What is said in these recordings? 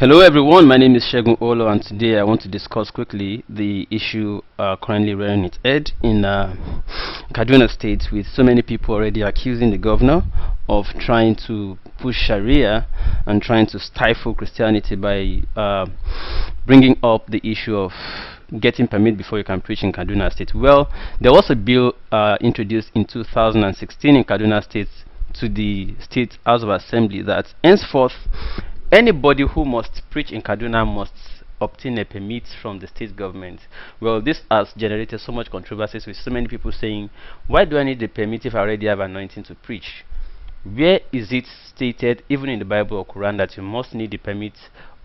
Hello everyone, my name is Shegun Olo and today I want to discuss quickly the issue currently rearing its head in Kaduna State, with so many people already accusing the governor of trying to push Sharia and trying to stifle Christianity by bringing up the issue of getting permit before you can preach in Kaduna State. Well, there was a bill introduced in 2016 in Kaduna State to the State House of Assembly that henceforth anybody who must preach in Kaduna must obtain a permit from the state government. Well, this has generated so much controversies, with so many people saying, why do I need a permit if I already have anointing to preach? Where is it stated, even in the Bible or Quran, that you must need the permit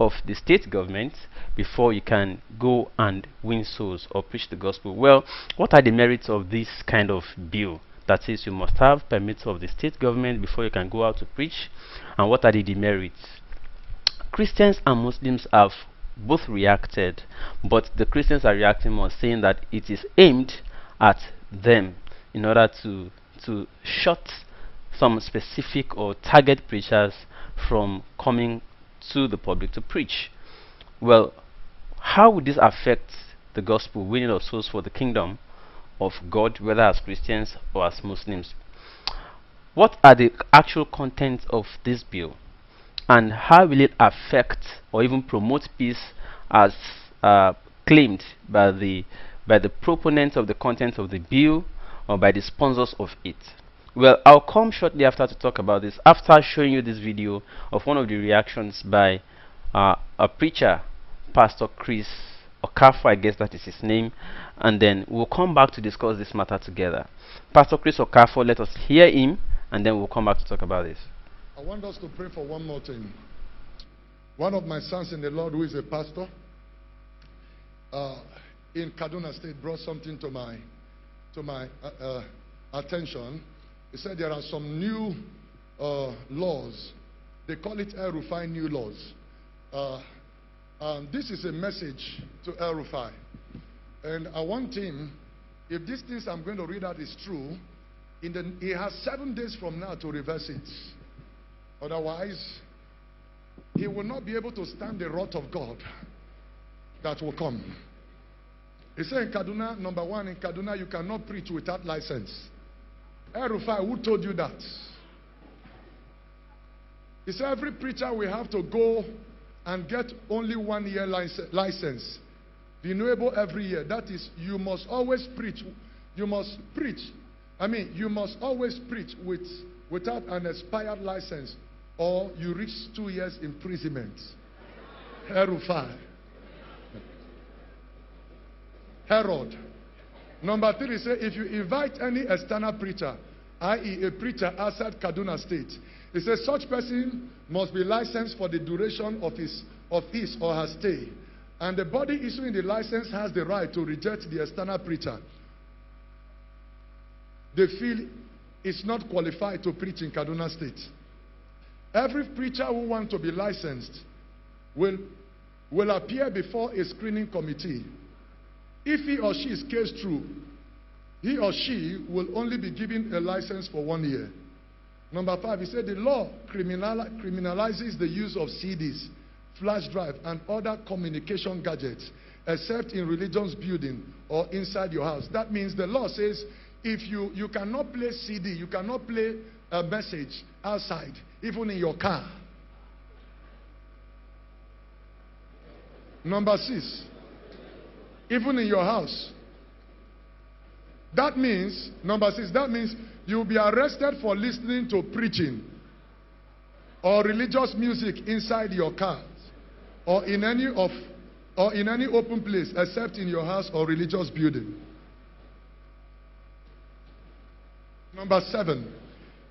of the state government before you can go and win souls or preach the gospel? Well, what are the merits of this kind of bill that says you must have permits of the state government before you can go out to preach? And what are the demerits? Christians and Muslims have both reacted, but the Christians are reacting more, saying that it is aimed at them in order to shut some specific or target preachers from coming to the public to preach. Well, how would this affect the gospel, winning of souls for the kingdom of God, whether as Christians or as Muslims? What are the actual contents of this bill? And how will it affect or even promote peace as claimed by the proponents of the content of the bill or by the sponsors of it? Well, I'll come shortly after to talk about this, after showing you this video of one of the reactions by a preacher, Pastor Chris Okafo, I guess that is his name, and then we'll come back to discuss this matter together. Pastor Chris Okafo, let us hear him, and then we'll come back to talk about this. I want us to pray for one more thing. One of my sons in the Lord, who is a pastor in Kaduna State, brought something to my attention. He said there are some new laws. They call it El-Rufai new laws. And this is a message to El-Rufai. And I want him, if these things I'm going to read out is true, he has 7 days from now to reverse it. Otherwise, he will not be able to stand the wrath of God that will come. He said in Kaduna, number one, in Kaduna, you cannot preach without license. El-Rufai, who told you that? He said every preacher will have to go and get only 1 year license, renewable every year. That is, you must always preach. You must preach. You must always preach without an expired license, or you reach 2 years imprisonment. El-Rufai. Herod. Number 3, he said, if you invite any external preacher, i.e. a preacher outside Kaduna State, he says such person must be licensed for the duration of his or her stay. And the body issuing the license has the right to reject the external preacher they feel is not qualified to preach in Kaduna State. Every preacher who wants to be licensed will appear before a screening committee. If he or she is case true, he or she will only be given a license for 1 year. Number 5, he said the law criminalizes the use of CDs, flash drive, and other communication gadgets, except in religious building or inside your house. That means the law says if you cannot play CD, you cannot play a message outside, even in your car. Number 6, even in your house. That means, number 6, that means you'll be arrested for listening to preaching or religious music inside your car or in any open place except in your house or religious building. Number 7,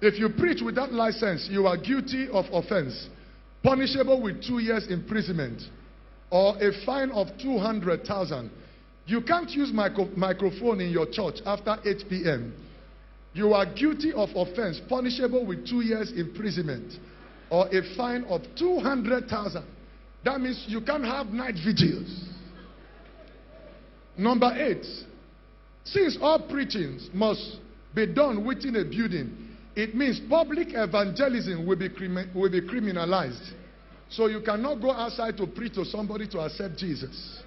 if you preach without license, you are guilty of offense, punishable with 2 years imprisonment or a fine of 200,000. You can't use microphone in your church after 8 p.m. You are guilty of offense, punishable with 2 years imprisonment or a fine of 200,000. That means you can't have night vigils. Number 8, since all preachings must be done within a building, it means public evangelism will be criminalized. So you cannot go outside to preach to somebody to accept Jesus.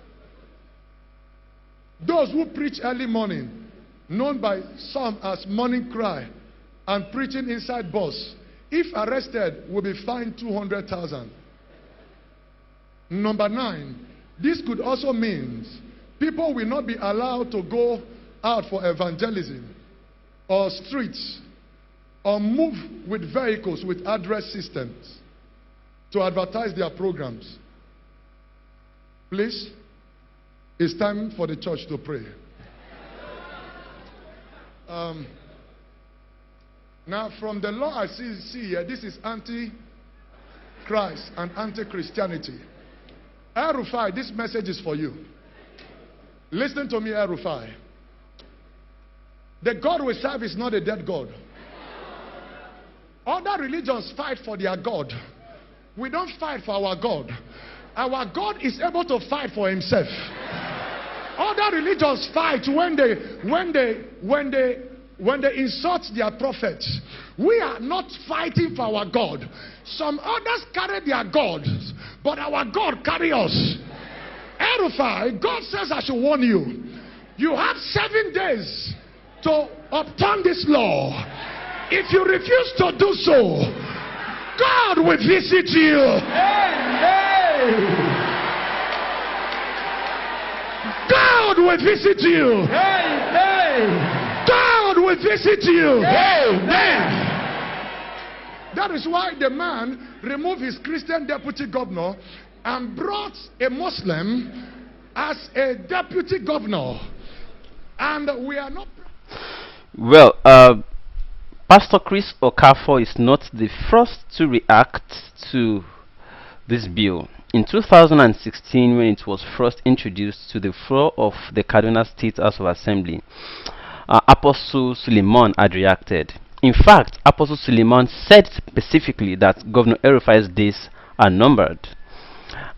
Those who preach early morning, known by some as morning cry, and preaching inside bus, if arrested, will be fined 200,000. Number 9, this could also mean people will not be allowed to go out for evangelism or streets or move with vehicles with address systems to advertise their programs. Please, it's time for the church to pray. Now, from the law I see here, this is anti-Christ and anti-Christianity. El-Rufai, this message is for you. Listen to me, El-Rufai. The God we serve is not a dead God. Other religions fight for their God. We don't fight for our God. Our God is able to fight for himself. Other religions fight when they insult their prophets. We are not fighting for our God. Some others carry their gods, but our God carry us. El-Rufai, God says I should warn you. You have 7 days to upturn this law. If you refuse to do so, God will visit you. Amen. God will visit you. Amen. God will visit you. Amen. That is why the man removed his Christian deputy governor and brought a Muslim as a deputy governor. And we are not... Well, Pastor Chris Okafor is not the first to react to this bill. In 2016, when it was first introduced to the floor of the Kaduna State House of Assembly, Apostle Suleiman had reacted. In fact, Apostle Suleiman said specifically that Governor El-Rufai's days are numbered,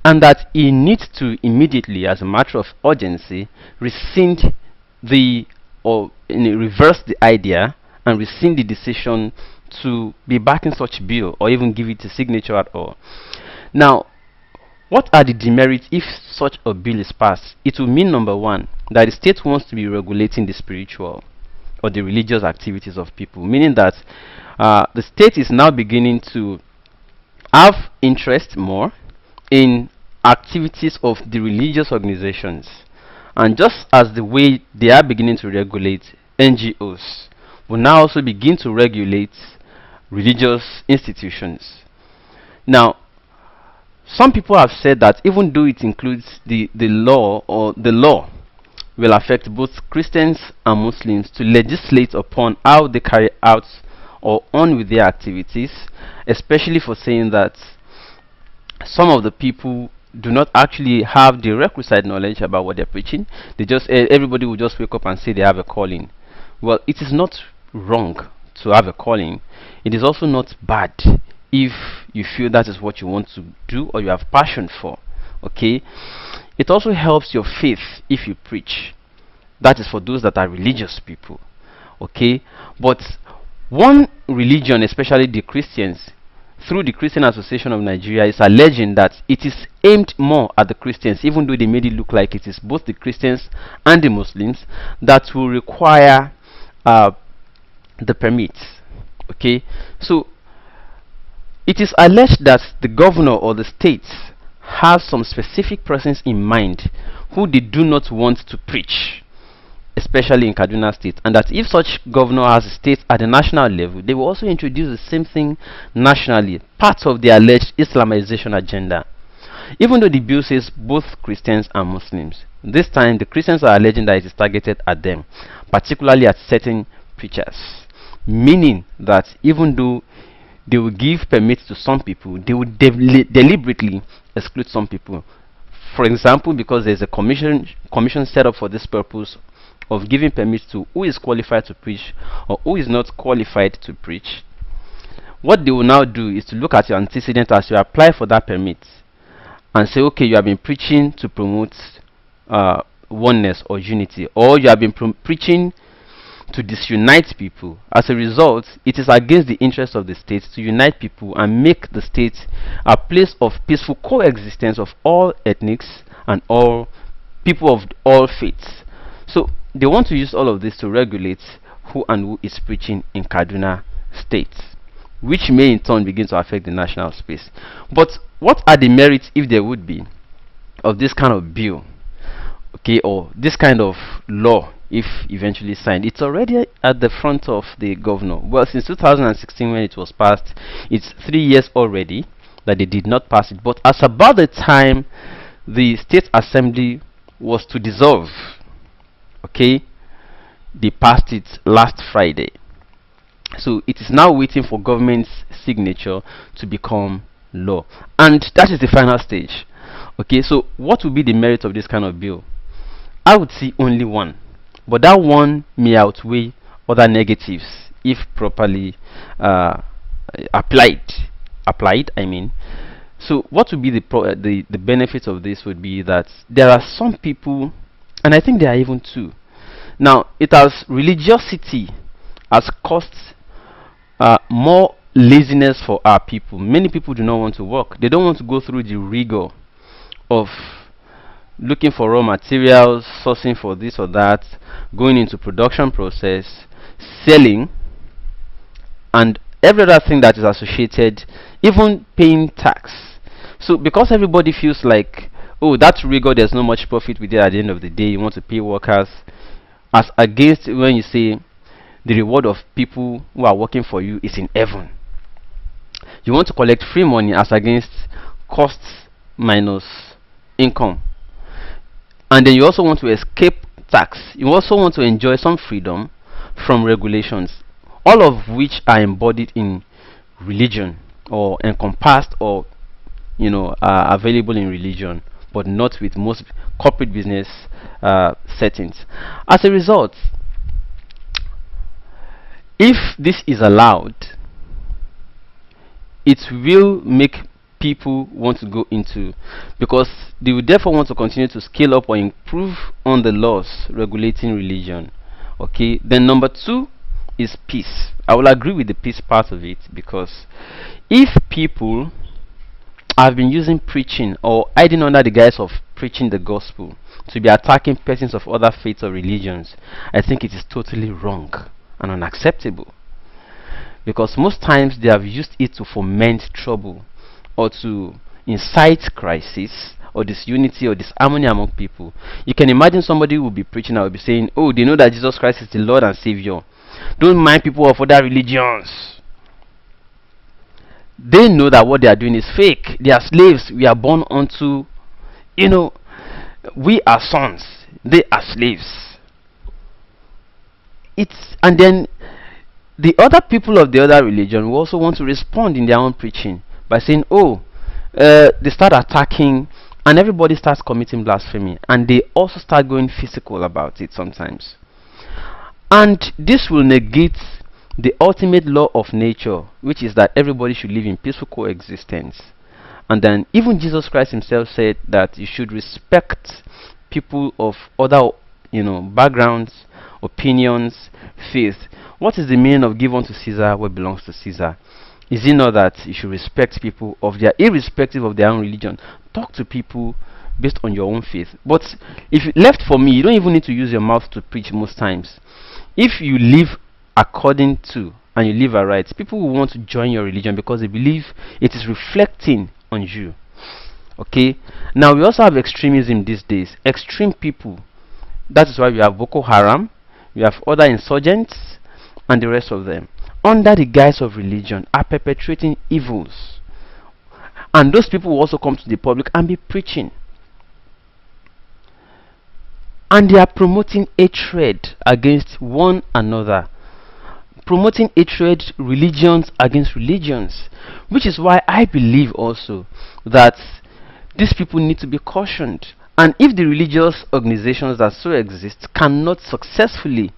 and that he needs to immediately, as a matter of urgency, rescind reverse the idea and rescind the decision to be backing such bill or even give it a signature at all. Now, what are the demerits if such a bill is passed? It will mean, number 1, that the state wants to be regulating the spiritual or the religious activities of people, meaning that the state is now beginning to have interest more in activities of the religious organizations. And just as the way they are beginning to regulate NGOs, will now also begin to regulate religious institutions. Now, some people have said that even though it includes the law will affect both Christians and Muslims to legislate upon how they carry out or on with their activities, especially for saying that some of the people do not actually have the requisite knowledge about what they're preaching. They just everybody will just wake up and say they have a calling. Well, it is not wrong to have a calling. It is also not bad if you feel that is what you want to do or you have passion for. Okay, it also helps your faith if you preach. That is for those that are religious people. Okay, but one religion, especially the Christians, through the Christian Association of Nigeria, is alleging that it is aimed more at the Christians, even though they made it look like it is both the Christians and the Muslims that will require the permits. Okay, so it is alleged that the governor or the states have some specific persons in mind who they do not want to preach, especially in Kaduna State, and that if such governor has a state at the national level, they will also introduce the same thing nationally, part of the alleged Islamization agenda. Even though the bill says both Christians and Muslims, this time the Christians are alleging that it is targeted at them, particularly at certain preachers, meaning that even though they will give permits to some people, they will deliberately exclude some people. For example, because there is a commission set up for this purpose of giving permits to who is qualified to preach or who is not qualified to preach. What they will now do is to look at your antecedent as you apply for that permit and say, okay, you have been preaching to promote oneness or unity, or you have been preaching to disunite people. As a result, it is against the interest of the state to unite people and make the state a place of peaceful coexistence of all ethnics and all people of all faiths. So they want to use all of this to regulate who and who is preaching in Kaduna State, which may in turn begin to affect the national space. But what are the merits, if there would be, of this kind of bill, okay, or this kind of law if eventually signed? It's already at the front of the governor. Well, since 2016 when it was passed, it's 3 years already that they did not pass it. But as about the time the state assembly was to dissolve, okay, they passed it last Friday. So it is now waiting for government's signature to become law, and that is the final stage. Okay, so what will be the merit of this kind of bill? I would see only one, but that one may outweigh other negatives if properly applied. I mean. So what would be the benefits of this would be that there are some people, and I think there are even two. Now, it has religiosity has cost more laziness for our people. Many people do not want to work. They don't want to go through the rigor of looking for raw materials, sourcing for this or that, going into production process, selling, and every other thing that is associated, even paying tax. So because everybody feels like, oh, that rigor, there's not much profit with it at the end of the day, you want to pay workers, as against when you say the reward of people who are working for you is in heaven. You want to collect free money as against costs minus income. And then you also want to escape tax. You also want to enjoy some freedom from regulations, all of which are embodied in religion or encompassed or are available in religion, but not with most corporate business settings. As a result, if this is allowed, it will make people want to go into, because they will therefore want to continue to scale up or improve on the laws regulating religion. Okay, then number two is peace. I will agree with the peace part of it, because if people have been using preaching or hiding under the guise of preaching the gospel to be attacking persons of other faiths or religions, I think it is totally wrong and unacceptable, because most times they have used it to foment trouble or to incite crisis or disunity or disharmony among people. You can imagine somebody who will be preaching and will be saying, oh, they know that Jesus Christ is the Lord and Savior, don't mind people of other religions. They know that what they are doing is fake. They are slaves. We are born unto, we are sons, they are slaves. And then the other people of the other religion will also want to respond in their own preaching by saying, oh, they start attacking, and everybody starts committing blasphemy, and they also start going physical about it sometimes. And this will negate the ultimate law of nature, which is that everybody should live in peaceful coexistence. And then even Jesus Christ himself said that you should respect people of other backgrounds, opinions, faith. What is the meaning of give unto Caesar what belongs to Caesar? Is it not that you should respect people irrespective of their own religion? Talk to people based on your own faith. But if left for me, you don't even need to use your mouth to preach most times. If you live according to and you live aright, people will want to join your religion because they believe it is reflecting on you. Okay, now we also have extremism these days. Extreme people. That is why we have Boko Haram, we have other insurgents, and the rest of them, under the guise of religion, are perpetrating evils. And those people will also come to the public and be preaching. And they are promoting hatred against one another, promoting hatred, religions against religions, which is why I believe also that these people need to be cautioned. And if the religious organizations that so exist cannot successfully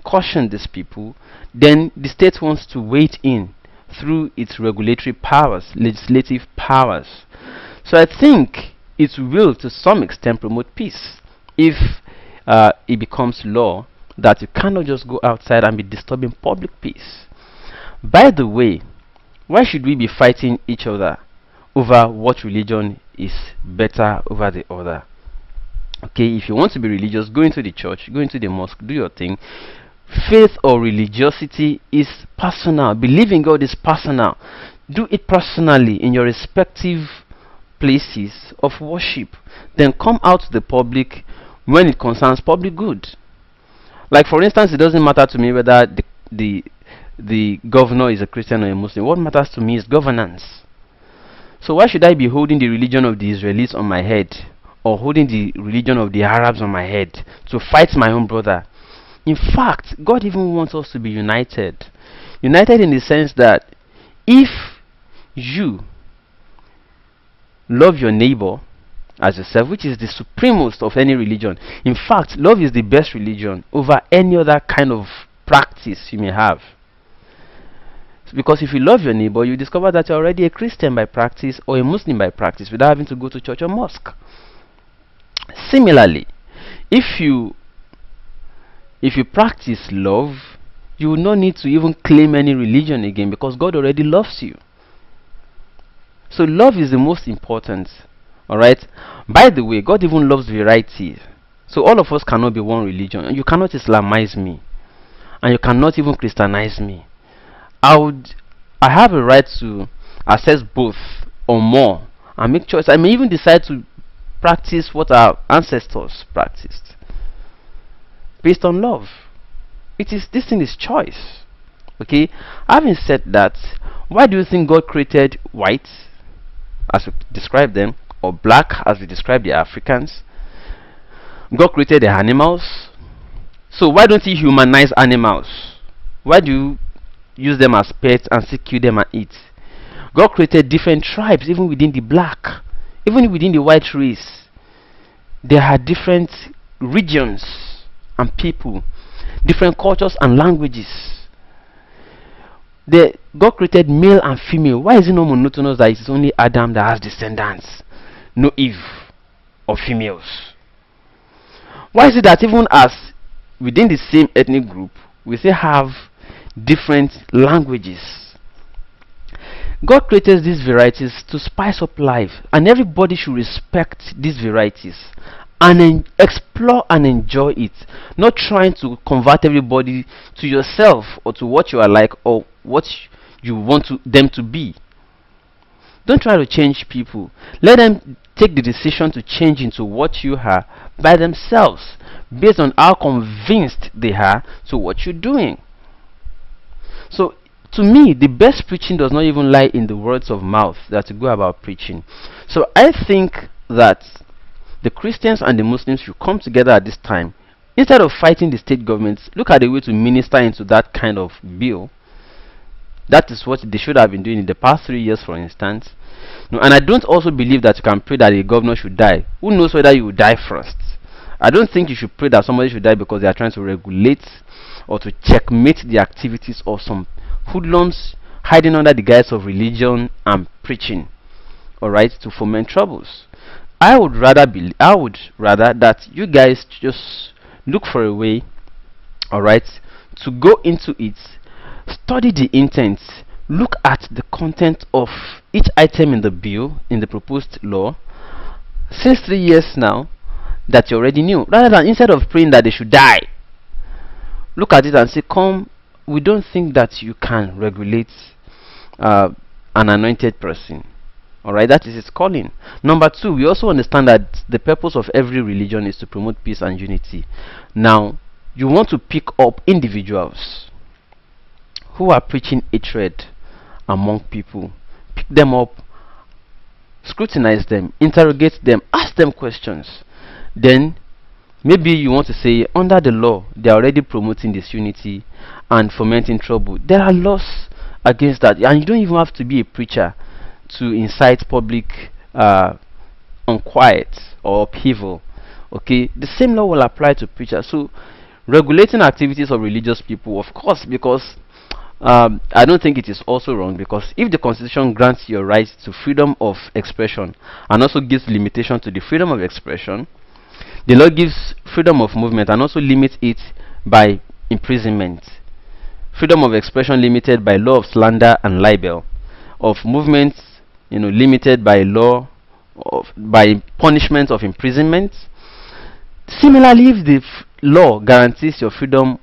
caution these people, then the state wants to wade in through its regulatory powers, legislative powers. So I think it will to some extent promote peace if it becomes law that you cannot just go outside and be disturbing public peace. By the way, why should we be fighting each other over what religion is better over the other? Okay, if you want to be religious, go into the church, go into the mosque, do your thing. Faith or religiosity is personal. Believing God is personal. Do it personally in your respective places of worship. Then come out to the public when it concerns public good. Like for instance, it doesn't matter to me whether the governor is a Christian or a Muslim. What matters to me is governance. So why should I be holding the religion of the Israelis on my head, or holding the religion of the Arabs on my head to fight my own brother? In fact, God even wants us to be united. United in the sense that if you love your neighbor as yourself, which is the supremest of any religion. In fact, love is the best religion over any other kind of practice you may have. Because if you love your neighbor, you discover that you're already a Christian by practice or a Muslim by practice without having to go to church or mosque. Similarly, if you practice love, you will not need to even claim any religion again, because God already loves you. So love is the most important. Alright? By the way, God even loves variety. So all of us cannot be one religion. You cannot Islamize me, and you cannot even Christianize me. I have a right to access both or more and make choice. I may even decide to practice what our ancestors practiced based on love. This thing is choice. Okay? Having said that, why do you think God created white, as we describe them, or black, as we describe the Africans? God created the animals. So why don't He humanize animals? Why do you use them as pets and still kill them and eat? God created different tribes, even within the black, even within the white race. There are different regions and people, different cultures and languages. God created male and female. Why is it not monotonous that it's only Adam that has descendants, no Eve or females? Why is it that even as within the same ethnic group, we still have different languages? God created these varieties to spice up life, and everybody should respect these varieties and explore and enjoy it, not trying to convert everybody to yourself or to what you are like or what you want them to be. Don't try to change people. Let them take the decision to change into what you are by themselves, based on how convinced they are to what you're doing. So to me, the best preaching does not even lie in the words of mouth that you go about preaching. So I think that the Christians and the Muslims should come together at this time. Instead of fighting the state governments, look at the way to minister into that kind of bill. That is what they should have been doing in the past 3 years, for instance. No, and I don't also believe that you can pray that a governor should die. Who knows whether you will die first? I don't think you should pray that somebody should die because they are trying to regulate or to checkmate the activities of some hoodlums hiding under the guise of religion and preaching, alright, to foment troubles. I would rather that you guys just look for a way, alright, to go into it, study the intent, look at the content of each item in the bill, in the proposed law, since 3 years now, that you already knew, rather than instead of praying that they should die, look at it and say, come, we don't think that you can regulate an anointed person. Alright, that is its calling. Number two, we also understand that the purpose of every religion is to promote peace and unity. Now, you want to pick up individuals who are preaching hatred among people. Pick them up, scrutinize them, interrogate them, ask them questions. Then, maybe you want to say, under the law, they are already promoting disunity and fomenting trouble. There are laws against that, and you don't even have to be a preacher to incite public unquiet or upheaval. Okay, the same law will apply to preachers. So regulating activities of religious people, of course, because I don't think it is also wrong, because if the constitution grants your right to freedom of expression and also gives limitation to the freedom of expression, the law gives freedom of movement and also limits it by imprisonment, freedom of expression limited by law of slander and libel, of movements, limited by law by punishment of imprisonment. Similarly, if the law guarantees your freedom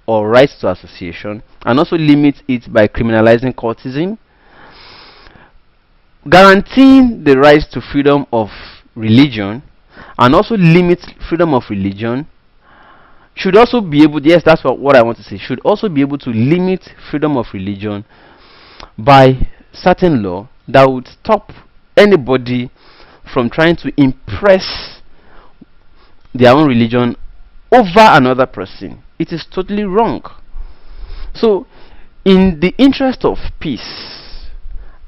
or rights to association and also limits it by criminalizing cultism, guaranteeing the rights to freedom of religion and also limits freedom of religion, should also be able, yes, that's what I want to say, should also be able to limit freedom of religion by certain law that would stop anybody from trying to impress their own religion over another person. It is totally wrong. So, in the interest of peace,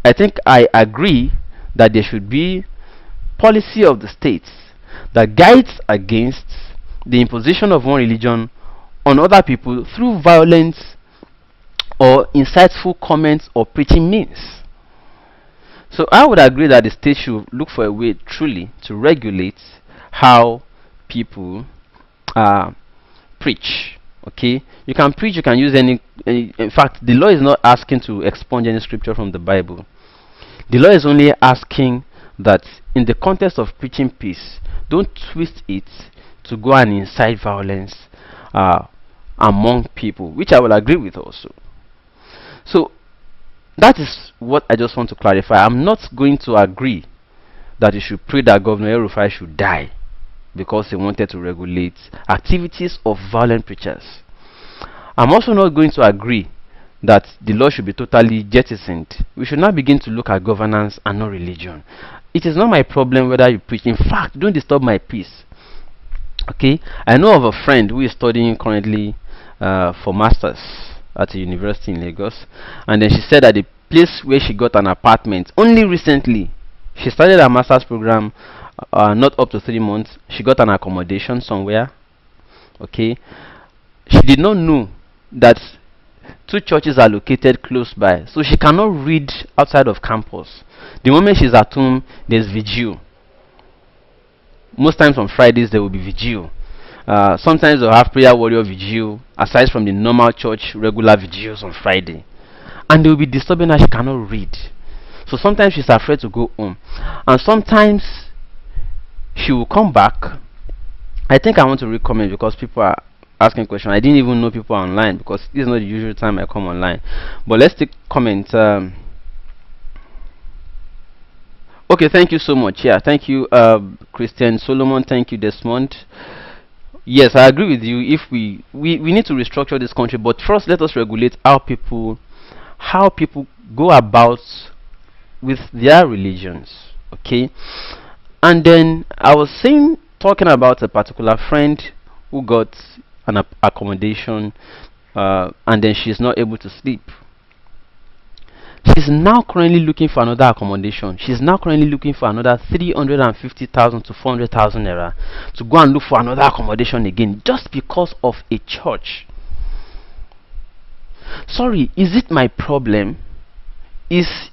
I think I agree that there should be policy of the states that guides against the imposition of one religion on other people through violence or insightful comments or preaching means. So I would agree that the state should look for a way truly to regulate how people preach. Okay, you can preach, you can use any. In fact, the law is not asking to expunge any scripture from the Bible. The law is only asking that in the context of preaching peace, don't twist it to go and incite violence among people, which I will agree with also. So that is what I just want to clarify. I'm not going to agree that you should pray that Governor El-Rufai should die because he wanted to regulate activities of violent preachers. I'm also not going to agree that the law should be totally jettisoned. We should now begin to look at governance and not religion. It is not my problem whether you preach. In fact, don't disturb my peace. Okay, I know of a friend who is studying currently for masters at a university in Lagos, and then she said that the place where she got an apartment only recently, she started a master's program not up to 3 months, she got an accommodation somewhere. Okay, she did not know that 2 churches are located close by, so she cannot read outside of campus. The moment she's at home, there's vigil. Most times on Fridays there will be vigil. Sometimes they'll have prayer warrior vigil aside from the normal church regular vigils on Friday, and they will be disturbing her. She cannot read, so sometimes she's afraid to go home, and sometimes she will come back. I think I want to read comments because people are asking questions. I didn't even know people are online because this is not the usual time I come online, but let's take comments. Okay, thank you so much. Yeah, thank you, Christian Solomon. Thank you, Desmond. Yes, I agree with you. If we need to restructure this country, but first let us regulate how people go about with their religions. Okay, and then I was talking about a particular friend who got an accommodation, and then she's not able to sleep. She's now currently looking for another accommodation. She's now currently looking for another 350,000 to 400,000 naira to go and look for another accommodation again, just because of a church. Sorry, is it my problem? Is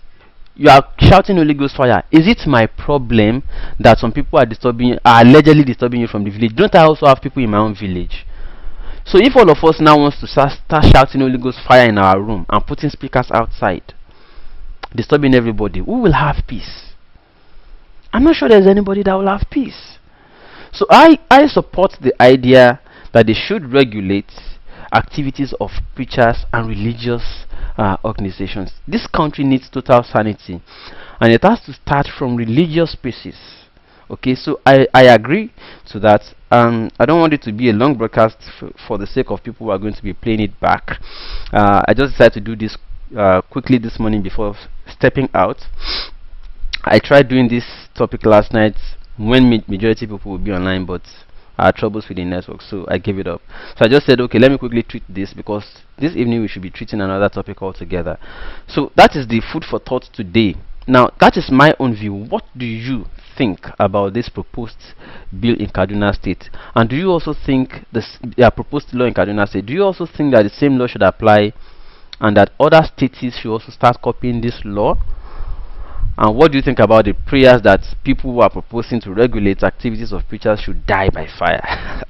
you are shouting Holy Ghost fire? Is it my problem that some people are allegedly disturbing you from the village? Don't I also have people in my own village? So if all of us now wants to start shouting Holy Ghost fire in our room and putting speakers outside, disturbing everybody, who will have peace? I'm not sure there's anybody that will have peace. So I support the idea that they should regulate activities of preachers and religious organizations. This country needs total sanity, and it has to start from religious spaces. Okay, so I agree to that. I don't want it to be a long broadcast for the sake of people who are going to be playing it back. I just decided to do this quickly this morning before stepping out. I tried doing this topic last night when majority of people would be online, but I had troubles with the network, so I gave it up. So I just said, okay, let me quickly treat this, because this evening we should be treating another topic altogether. So that is the food for thought today. Now, that is my own view. What do you think about this proposed bill in Kaduna State? And do you also think this proposed law in Kaduna State, do you also think that the same law should apply and that other states should also start copying this law? And what do you think about the prayers that people who are proposing to regulate activities of preachers should die by fire?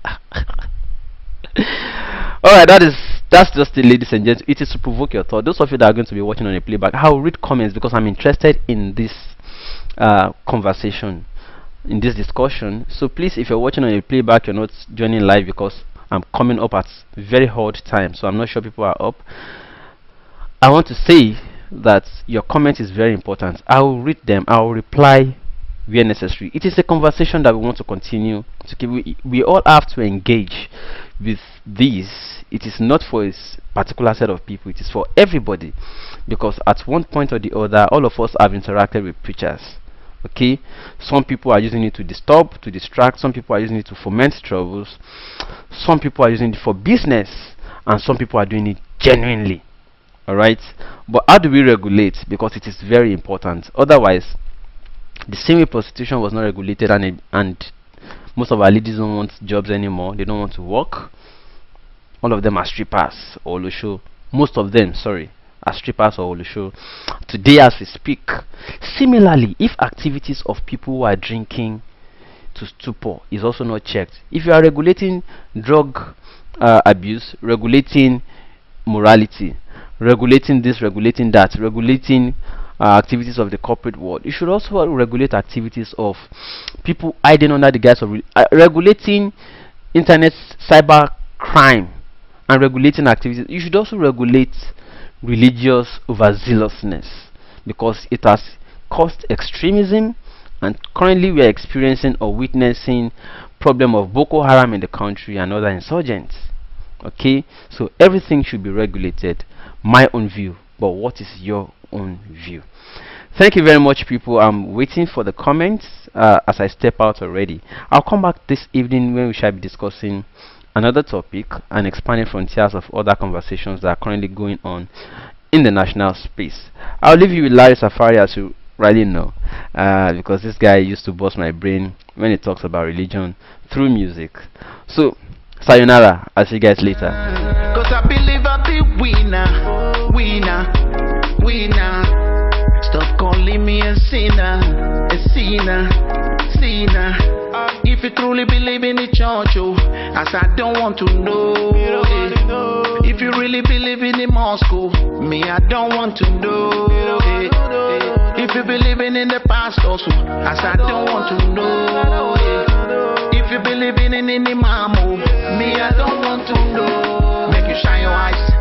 All right, that's just it, ladies and gents. It is to provoke your thought. Those of you that are going to be watching on a playback, I'll read comments because I'm interested in this conversation, in this discussion. So please, if you're watching on a playback, you're not joining live because I'm coming up at very hard time, so I'm not sure people are up. I want to say that your comment is very important. I will read them. I will reply where necessary. It is a conversation that we want to continue to keep. We all have to engage with this. It is not for a particular set of people. It is for everybody, because at one point or the other, all of us have interacted with preachers. Okay, some people are using it to disturb, to distract. Some people are using it to foment troubles. Some people are using it for business, and some people are doing it genuinely. All right, but how do we regulate? Because it is very important. Otherwise, the same way prostitution was not regulated, and most of our ladies don't want jobs anymore. They don't want to work. All of them are strippers or Olusho. Most of them, sorry, are strippers or Olusho. Today, as we speak. Similarly, if activities of people who are drinking to stupor is also not checked, if you are regulating drug abuse, regulating morality, regulating this, regulating that, regulating activities of the corporate world, you should also regulate activities of people hiding under the guise of regulating internet cyber crime and regulating activities. You should also regulate religious overzealousness, because it has caused extremism, and currently we are experiencing or witnessing problem of Boko Haram in the country and other insurgents. Okay, so everything should be regulated. My own view, but what is your own view? Thank you very much, people. I'm waiting for the comments as I step out already. I'll come back this evening when we shall be discussing another topic and expanding frontiers of other conversations that are currently going on in the national space. I'll leave you with Larry Safari, as you rightly know, because this guy used to bust my brain when he talks about religion through music. So, sayonara. I'll see you guys later. 'Cause I believe I'll be winner, winner, winner. Stop calling me a sinner, sinner. If you truly believe in the church, oh, as I don't want to know. If you really believe in the mosque, oh, me I don't want to know. If you believe in the pastors, oh, as I don't want to know. If you believe in the imam, oh, me I don't want to know. Make you shine your eyes.